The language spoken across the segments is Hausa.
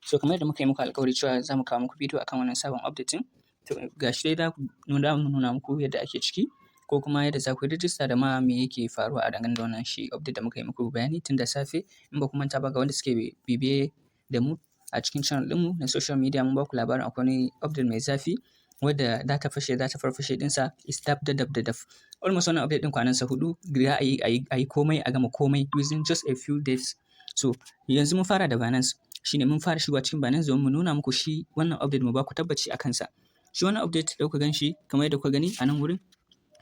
So kamar yadda muka yi muku alƙawari cewa za mu kawo muku bidiyo akan wannan sabon update ɗin. To ga shi dai za mu nuna muku yadda ake ciki ko kuma yadda za ku yi rijista da ma me yake faruwa a dangane da wannan shi update da muka yi muku bayani tun da safe. In ba ku manta ba ga wanda suke bibiye da mu a cikin channel ɗinmu na social media mun ba ku labarin akwai wani update mai zafi wadda za ta farfashe ɗinsa is dab. Almost wannan update ɗin kwanansa 4 za a yi komai a gama komai within just a few days. So yanzu mun fara da Binance. Shine mun fara shigowa cikin Binance domin mu nuna muku shi wannan update mu ba ku tabbaci a kansa. Shi wannan update da kuka gan shi kamar yadda kuka gani a nan wurin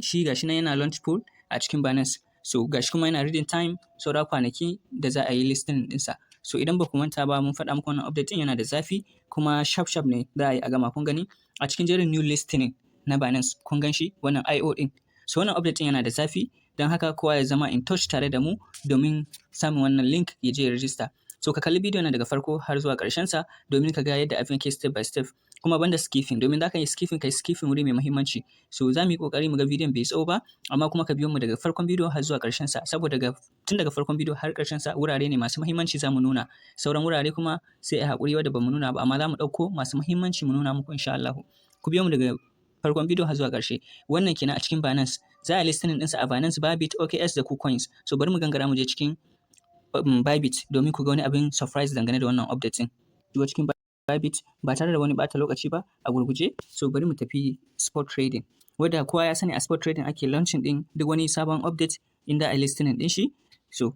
shi gashi nan yana launch pool a cikin Binance. So gashi kuma yana reading time saura kwanaki da za a yi listing ɗinsa. So idan ba ku manta ba mun faɗa muku wannan update ɗin yana da zafi kuma sharp ne za a yi a gama kun gani a cikin jerin new listing na Binance kun gan shi wannan IO ɗin. So wannan update ɗin yana da zafi don haka kowa ya zama in touch tare da mu domin samun wannan link ya je ya register. So ka kalli bidiyon nan daga farko har zuwa ƙarshen sa domin ka ga yadda abin ke step by step. Kuma banda skipping domin za ka yi skipping kai skipping wuri mai muhimmanci. So za mu yi ƙoƙari mu ga bidiyon bai tsawo ba amma kuma ka biyo mu daga farkon bidiyo har zuwa ƙarshen sa saboda tun daga farkon bidiyo har ƙarshen sa wurare ne masu muhimmanci za mu nuna. Sauran wurare kuma sai a haƙuri wadda ba mu nuna ba amma za mu ɗauko masu muhimmanci mu nuna muku insha Allah. Ku biyo mu daga farkon bidiyo har zuwa ƙarshe. Wannan kenan a cikin Binance. Za a listing ɗinsa a Binance, Bybit, OKX da KuCoins. So bari mu gangara mu je cikin Bybit domin ku ga wani abin surprise dangane da wannan update ɗin. Shigo cikin Bybit ba tare da wani ɓata lokaci ba a gurguje. So bari mu tafi spot trading. Wadda kowa ya sani a spot trading ake launching ɗin duk wani sabon update inda a listing ɗin shi. So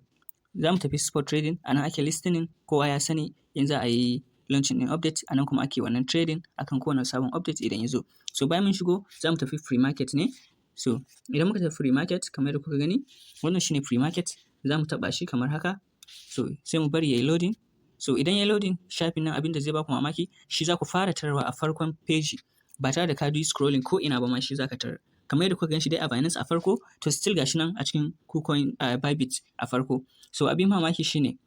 za mu tafi spot trading a nan ake listing kowa ya sani in za a yi launching ɗin update a nan kuma ake wannan trading akan kowane sabon update idan ya zo. So bayan mun shigo za mu tafi free market ne. So idan muka tafi free market kamar yadda kuka gani wannan shine free market za mu taɓa shi kamar haka. So sai mu bari ya yi loading. So idan ya yi loading shafin nan abin da zai baku mamaki shi za ku fara tararwa a farkon page ba tare da ka yi scrolling ko ina ba ma shi za ka tarar. Kamar yadda kuka gan shi dai a Binance a farko to still gashi nan a cikin KuCoin Bybit a farko. So abin mamaki shine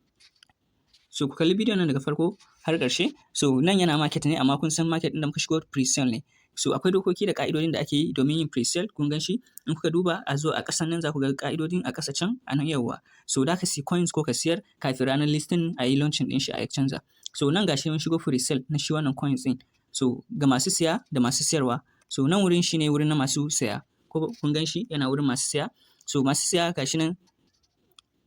so ku kalli bidiyon nan daga farko har ƙarshe. So nan yana market ne amma kun san market ɗin da muka shigo pre-sale ne. So akwai dokoki da ƙa'idodin da ake yi domin yin pre-sale kun gan shi in kuka duba a zo a ƙasan nan za ku ga ƙa'idodin a ƙasa can a nan yawwa. So da ka siya coins ko ka siyar kafin ranar listing a yi launching ɗin shi a canza. So nan gashi mun shigo pre-sale na shi wannan coins ɗin. So ga masu siya da masu siyarwa. So nan wurin shi ne wurin na masu siya ko kun gan shi yana wurin masu siya. So masu siya gashi nan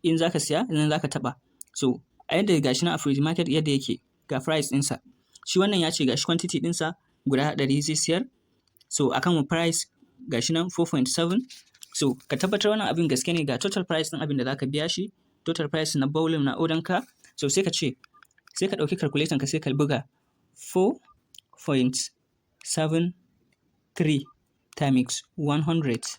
in za ka siya nan za ka taɓa. So a yadda gashi nan a free market yadda yake ga price ɗinsa. Shi wannan ya ce gashi quantity ɗinsa guda 100 zai siyar. So akan price gashi nan 4.7. So ka tabbatar wannan abin gaske ne ga total price ɗin abin da za ka biya shi. Total price na volume na order ka. So sai ka ɗauki calculator ka sai ka buga 4.73 times 100.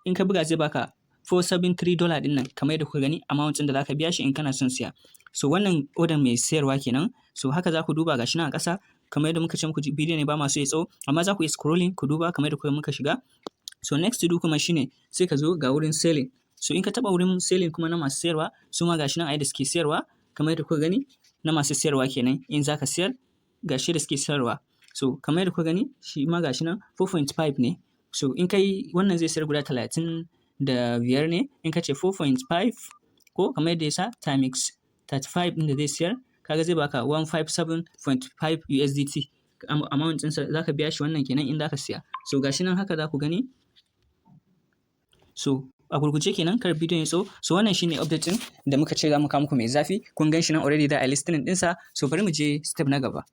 In ka buga zai baka $473 ɗin nan kamar yadda kuka gani amount ɗin da za ka biya shi in kana son siya. So wannan order mai siyarwa kenan. So haka za ku duba gashi nan a ƙasa kamar yadda muka ce muku bidiyo ne ba masu ya tsawo amma za ku yi scrolling ku duba kamar yadda muka shiga. So next to do kuma shine sai ka zo ga wurin selling. So in ka taɓa wurin selling kuma na masu siyarwa su ma gashi nan a yadda suke siyarwa kamar yadda kuka gani na masu siyarwa kenan in za ka siyar gashi da suke siyarwa. So kamar yadda kuka gani shi ma gashi nan 4.5 ne. So in kai wannan zai siyar guda 35 ne in ka ce 4.5 ko kamar yadda ya sa times 35 ɗin da zai siyar kaga zai baka 157.5 USDT amount ɗinsa za ka biya shi wannan kenan in za ka siya. So gashi nan haka za ku gani. So a gurguje kenan kar bidiyon ya tsawo. So wannan shine update ɗin da muka ce za mu kawo muku mai zafi. Kun gan shi nan already da a listing ɗinsa. So bari mu je step na gaba.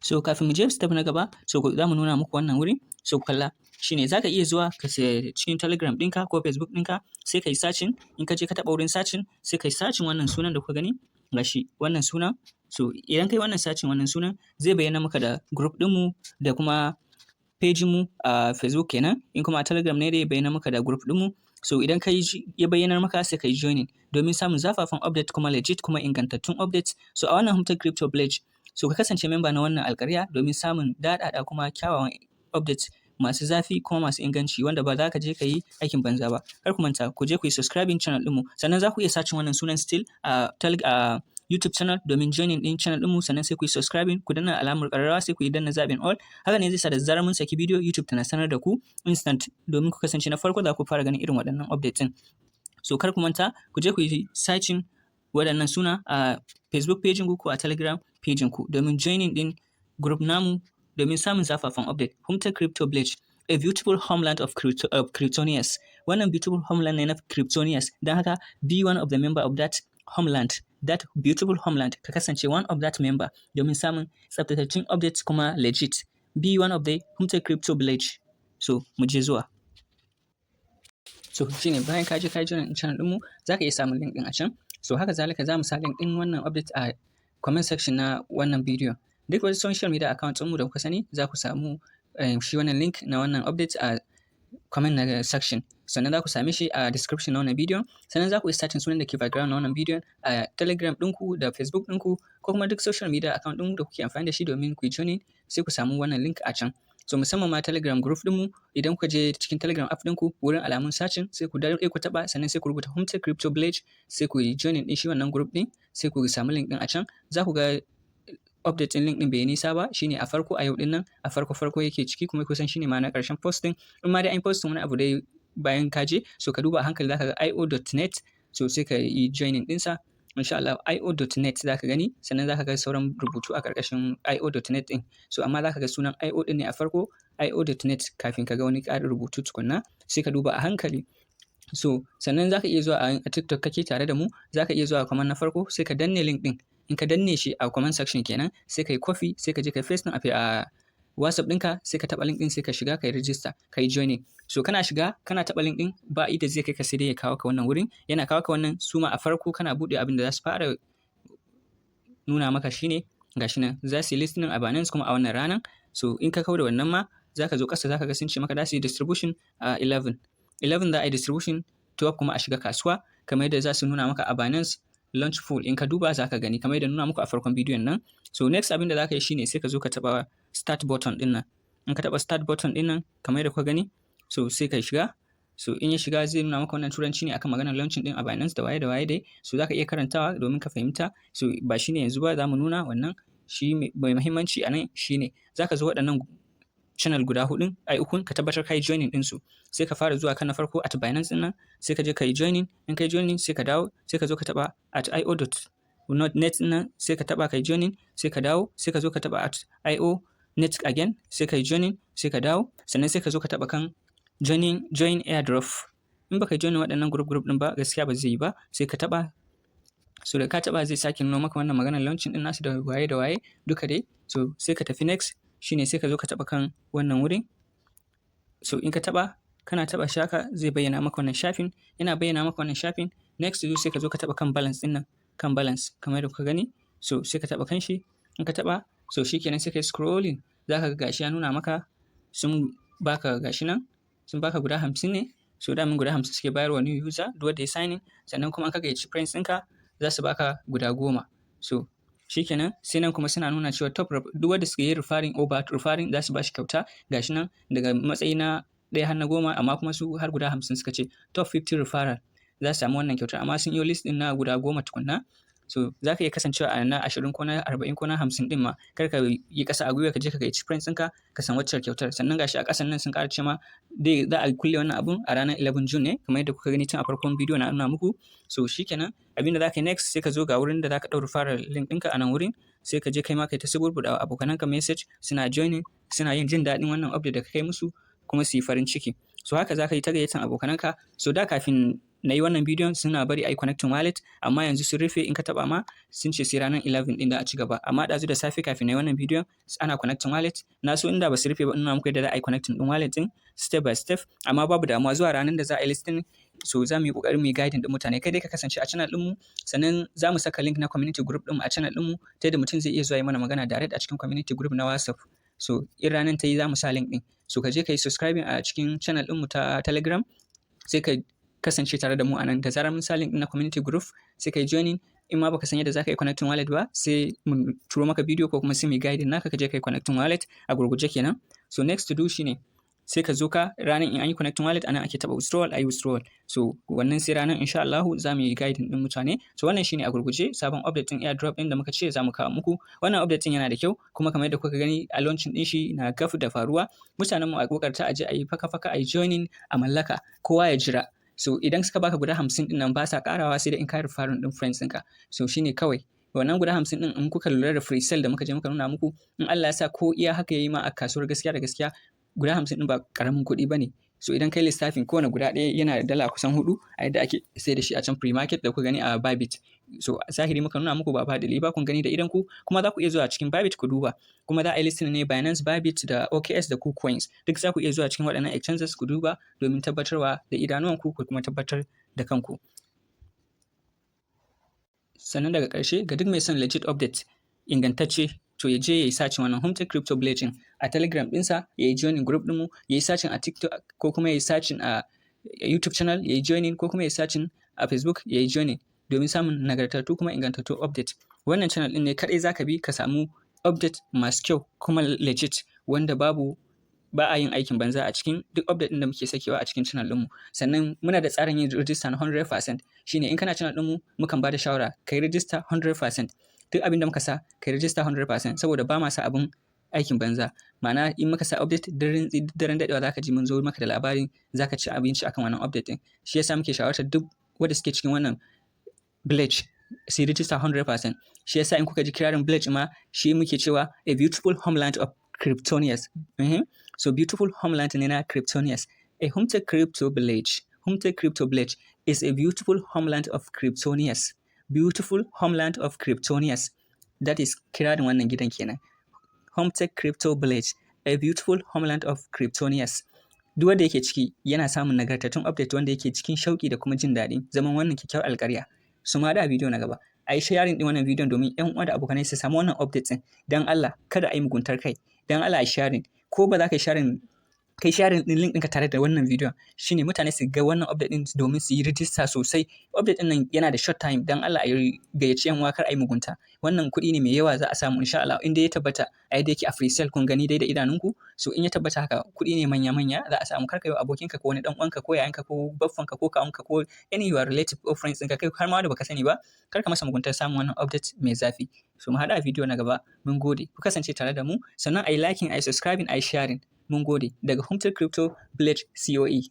So kafin mu je step na gaba so za mu nuna muku wannan wuri. So kalla shine za ka iya zuwa ka siya cikin Telegram ɗinka ko Facebook ɗinka sai ka yi searching. In ka je ka taɓa wurin searching sai ka yi searching wannan sunan da kuka gani. Gashi wannan sunan. So idan kai wannan searching wannan sunan zai bayyana maka da group ɗinmu da kuma page mu a Facebook kenan. In kuma a Telegram ne dai bayyana maka da group ɗinmu. So idan ka yi ya bayyanar maka sai ka yi joining domin samun zafafan update kuma legit kuma ingantattun updates. So a wannan Humtech Crypto Village so ka kasance member na wannan alƙarya domin samun daɗaɗa kuma kyawawan updates masu zafi kuma masu inganci wanda ba za ka je ka yi aikin banza ba. Kar ku manta ku je ku yi subscribing channel ɗinmu sannan za ku iya searching wannan sunan still a YouTube channel domin joining ɗin channel ɗinmu sannan sai ku yi subscribing ku danna alamar ƙararrawa sai ku yi danna zaɓin all. Haka ne zai sa da zarar mun saki bidiyo YouTube tana sanar da ku instant domin ku kasance na farko za ku fara ganin irin waɗannan updates ɗin. So kar ku manta ku je ku yi searching waɗannan suna a Facebook page ku ko a Telegram page ku domin joining din group namu domin samun zafafan update. Humta Crypto Village, a beautiful homeland of Kryptonians. Wannan beautiful homeland ne na Kryptonians. Don haka be one of the member of that homeland. That beautiful homeland, ka kasance one of that member domin samun tsaftataccen updates kuma legit. Be one of the Humta Crypto Village. So, mu je zuwa. So, shine bayan ka je ka join channel ɗinmu, za ka iya samun link ɗin a can. So, haka zalika za mu sa link ɗin wannan update a comment section na wannan bidiyo. Duk wani social media account ɗinmu da kuka sani, za ku samu shi wannan link na wannan update a comment na section. Sannan za ku same shi a description na wannan bidiyon. Sannan za ku iya searching sunan da ke background na wannan bidiyon a Telegram ɗinku da Facebook ɗinku ko kuma duk social media account ɗin da kuke amfani da shi domin ku yi joining, sai ku samu wannan link a can. So musamman ma Telegram group ɗinmu, idan kuka je cikin Telegram app ɗinku wurin alamun searching sai ku daɗe ku taɓa, sannan sai ku rubuta Humta Crypto Village, sai ku yi joining ɗin shi wannan group ɗin, sai ku samu link ɗin a can. Za ku ga update ɗin link ɗin bai nisa ba, shine a farko a yau ɗin nan, a farko yake ciki kuma kusan shine ma na ƙarshen posting. In ma dai an posting wani abu dai bayan ka je, so ka duba a hankali za ka ga io.net, so sai ka yi joining ɗinsa. Insha Allah io.net za ka gani, sannan za ka ga sauran rubutu a ƙarƙashin io.net ɗin. So amma za ka ga sunan io ɗin ne a farko, io.net kafin ka ga wani ƙarin rubutu tukunna, sai ka duba a hankali. So sannan za ka iya zuwa a TikTok kake tare da mu, za ka iya zuwa comment na farko, sai ka danne link ɗin. In ka danne shi a comment section kenan, sai ka yi copy, sai ka je ka paste a WhatsApp ɗinka, sai ka taɓa link ɗin, sai ka shiga ka yi register, ka yi joining. So kana shiga, kana taɓa link ɗin, ba ida zai kai ka sai dai ya kawo ka wannan wurin. Yana kawo ka wannan suma a farko kana buɗe abin da za su fara nuna maka shine gashi nan. Za su yi listening a Binance kuma a wannan ranar. So in ka kawo da wannan ma, za ka zo ƙasa za ka ga sun ce maka za su yi distribution a 11. 11 za a yi distribution, 12 kuma a shiga kasuwa, kamar yadda za su nuna maka a Binance launch full. In ka duba za ka gani kamar yadda nuna muku a farkon bidiyon nan. So next abin da za ka yi shine sai ka zo ka taɓa start button ɗin nan. In ka taɓa start button ɗin nan kamar yadda kuka gani, so sai ka shiga. So in ya shiga zai nuna maka wannan turanci ne akan maganar launching ɗin a Binance da waye dai. So za ka iya karantawa domin ka fahimta. So ba shine yanzu ba, za mu nuna wannan. Shi mai muhimmanci a nan shine za ka zo waɗannan channel guda hudun ukun ka tabbatar ka yi joining ɗinsu. Sai ka fara zuwa kan na farko at Binance ɗin nan, sai ka je ka yi joining. In ka yi joining sai ka dawo, sai ka zo ka taɓa at io.net ɗin nan, sai ka taɓa ka yi joining, sai ka dawo, sai ka zo ka taɓa at io.net again, sai ka yi joining, sai ka dawo, sannan sai ka zo ka taɓa kan join airdrop. In baka yi joining waɗannan group ɗin ba, gaskiya ba zai yi ba, sai ka taɓa. So da ka taɓa zai sake nuna maka wannan maganar launching ɗin nasu da waye duka dai. So sai ka tafi next, shine sai ka zo ka taɓa kan wannan wurin. So in ka taɓa, kana taɓa shaka zai bayyana maka wannan shafin. Yana bayyana maka wannan shafin. Next sai ka zo ka taɓa kan balance ɗin nan, kan balance kamar yadda kuka gani. So sai ka taɓa kan shi. In ka taɓa, so shikenan sai ka yi scrolling. Za ka ga gashi ya nuna maka sun baka gashi nan, sun baka guda 50 ne. So damin guda 50 suke bayarwa new user duk wanda ya sign in. Sannan kuma ka gayyaci friends ɗinka za su baka guda 10. So shikenan sai nan kuma suna nuna cewa top duk wanda suke yi referring za su ba shi kyauta gashi nan daga matsayi na 1 har na 10, amma kuma su har guda 50 suka ce top 50 referral za su samu wannan kyautar, amma sun yi list din na guda 10 tukunna. So za ka iya kasancewa a na 20 ko na 40 ko na 50 din ma, kar ka yi ƙasa a gwiwa ka je ka gayyaci friends ɗinka ka san wacce kyautar. Sannan gashi a ƙasan nan sun ƙara ce ma dai za a kulle wannan abun a ranar 11 June ne, kamar yadda kuka gani tun a farkon bidiyo na nuna muku. So shikenan abin da za ka yi next, sai ka zo ga wurin da za ka ɗau referral link ɗinka a nan wurin, sai ka je kai ma kai ta suburbuɗa abokananka message suna joining, suna yin jin daɗin wannan update da ka kai musu kuma su yi farin ciki. So haka za ka yi ta gayyatan abokananka. So da kafin na yi wannan bidiyon suna bari a yi connecting wallet, amma yanzu sun rufe. In ka taɓa ma sun ce sai ranar 11 ɗin da a ci gaba, amma ɗazu da safe kafin na yi wannan bidiyon ana connecting wallet. Na so inda ba su rufe ba ina muku yadda za a yi connecting ɗin wallet ɗin step by step, amma babu damuwa zuwa ranar da za a yi listing. So za mu yi ƙoƙarin mu yi guiding ɗin mutane. Kai dai ka kasance a channel ɗinmu, sannan za mu saka link na community group ɗinmu a channel ɗinmu ta yadda mutum zai iya zuwa yi mana magana direct a cikin community group na WhatsApp. So in ranar ta yi za mu sa link ɗin. So ka je ka yi subscribing a cikin channel ɗinmu ta Telegram, sai ka kasance tare da mu a nan. Da zarar mun sa link na community group sai ka yi joining. In ma baka san yadda za ka yi connecting wallet ba, sai mun turo maka bidiyo ko kuma sai mu yi guiding naka ka je ka yi connecting wallet a gurguje kenan. So next to do shine sai ka zo ka ranar in an yi connecting wallet anan ake taɓa withdrawal, a yi withdrawal. So wannan sai ranar insha Allah za mu yi guiding ɗin mutane. So wannan shine a gurguje sabon update ɗin airdrop ɗin da muka ce za mu kawo muku. Wannan update ɗin yana da kyau kuma kamar yadda kuka gani a launching ɗin shi na gaf da faruwa. Mutanen mu a kokarta a je a yi faka a yi joining a mallaka, kowa ya jira. So idan suka baka guda 50 din nan ba sa karawa sai da in ka referral din friends ɗinka. So shine kawai wannan guda 50 din in kuka lura da free sale da muka je muka nuna muku, in Allah ya sa ko iya haka yayi ma a kasuwar gaskiya da gaskiya, guda 50 din ba karamin kuɗi bane. So idan kai lissafin kowane guda ɗaya yana da dala kusan 4 a yadda ake sai da shi a can free market da kuka gani a Bybit. So zahiri muka nuna muku ba fadili ba, kun gani da idan ku, kuma za ku iya zuwa cikin Bybit ku duba, kuma za a yi listing ne Binance, Bybit da OKX da KuCoins, duk za ku iya zuwa cikin waɗannan exchanges ku duba domin tabbatarwa da idanuwanku ku kuma tabbatar da kanku. Sannan daga ƙarshe ga duk mai son legit update ingantacce, to ya je ya yi searching wannan HomeTech Crypto Village a Telegram ɗinsa, ya yi joining group ɗinmu, ya yi searching a TikTok ko kuma ya yi searching a YouTube channel, ya yi joining ko kuma ya yi searching a Facebook, ya yi joining domin samun nagartattu kuma ingantattu update. Wannan channel ɗin ne kaɗai za ka bi ka samu update masu kyau kuma legit, wanda ba a yin aikin banza a cikin duk update ɗin da muke sakewa a cikin channel ɗinmu. Sannan muna da tsarin yin register na 100%, shine in kana channel ɗinmu mukan ba da shawara ka yi register 100%. Duk abin da muka sa ka yi register 100% saboda ba ma sa abin aikin banza. Ma'ana in muka sa update daren daɗewa za ka ji mun zo maka da labarin za ka ci abinci akan wannan update ɗin. Shi yasa muke shawartar duk wanda suke cikin wannan village su register 100%. Shi yasa in kuka ji kirarin village ma, shi muke cewa a beautiful homeland of Kryptonians. So beautiful homeland ne na Kryptonians. A HomeTech Crypto Village. HomeTech Crypto Village is a beautiful homeland of Kryptonians. Beautiful homeland of Kryptonians. That is kirarin wannan gidan kenan. HomeTech Crypto Village, a beautiful homeland of Kryptonians. Duk wanda yake ciki yana samun nagartattun update wanda yake cikin shauki da kuma jin daɗi zaman wannan kyakkyawar alƙarya. Su ma da bidiyo na gaba. A yi sharing ɗin wannan bidiyon domin ƴan uwa da abokanai su samu wannan update ɗin. Dan Allah kada a yi muguntar kai. Dan Allah a yi sharing. Ko ba za ka yi sharing, kai sharing ɗin link ɗinka tare da wannan bidiyon, shine mutane su ga wannan update ɗin domin su yi register sosai. Update ɗin nan yana da short time, dan Allah a yi gayyaci yan uwa kar a yi mugunta. Wannan kuɗi ne mai yawa za a samu insha Allah, inda ya tabbata a yadda yake a free sale kun gani dai da idanunku. So in ya tabbata haka kuɗi ne manya za a samu, kar ka yi wa abokinka ko wani ɗan uwanka ko yayanka ko baffanka ko kawunka ko any your relative or friends ɗinka, kai har ma wanda baka sani ba, kar ka masa muguntar samun wannan update mai zafi. So mu haɗa a bidiyo na gaba. Mun gode. Ku kasance tare da mu, sannan a yi liking, a yi subscribing, a yi sharing. Mun gode. Daga HomeTech Crypto Village COE.